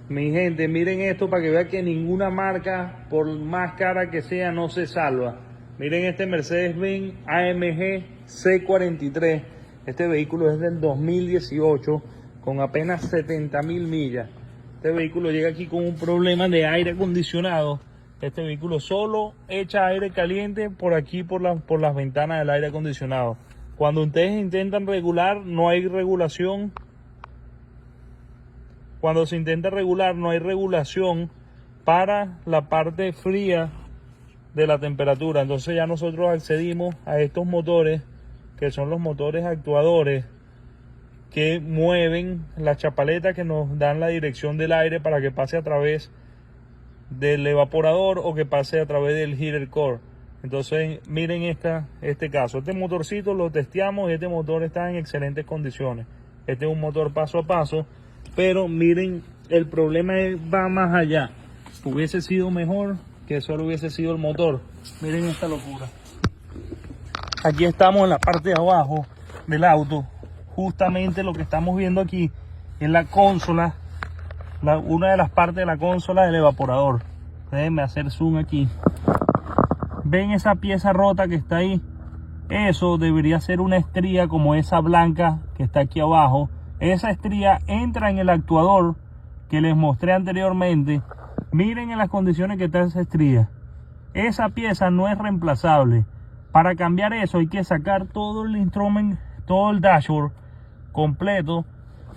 Mi gente, miren esto para que vean que ninguna marca, por más cara que sea, no se salva. Miren este Mercedes-Benz AMG C43. Este vehículo es del 2018 con apenas 70.000 millas. Este vehículo llega aquí con un problema de aire acondicionado. Este vehículo solo echa aire caliente por aquí, por las ventanas del aire acondicionado. Cuando ustedes intentan regular, no hay regulación. Cuando se intenta regular, no hay regulación para la parte fría de la temperatura. Entonces ya nosotros accedimos a estos motores, que son los motores actuadores, que mueven la chapaleta que nos dan la dirección del aire para que pase a través del evaporador o que pase a través del heater core. Entonces miren este caso. Este motorcito lo testeamos y este motor está en excelentes condiciones. Este es un motor paso a paso. Pero miren, el problema va más allá. Hubiese sido mejor que solo hubiese sido el motor. Miren esta locura. Aquí estamos en la parte de abajo del auto. Justamente lo que estamos viendo aquí es la consola, una de las partes de la consola del evaporador. Déjenme hacer zoom aquí. ¿Ven esa pieza rota que está ahí? Eso debería ser una estría como esa blanca que está aquí abajo. Esa estría entra en el actuador que les mostré anteriormente. Miren en las condiciones que está esa estría. Esa pieza no es reemplazable. Para cambiar eso hay que sacar todo el instrumento, todo el dashboard completo,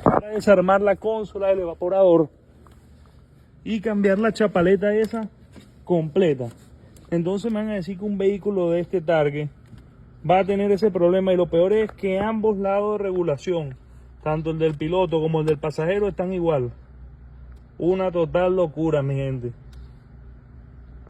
para desarmar la consola del evaporador y cambiar la chapaleta esa completa. Entonces me van a decir que un vehículo de este target va a tener ese problema, y lo peor es que ambos lados de regulación, tanto el del piloto como el del pasajero, están igual. Una total locura, mi gente.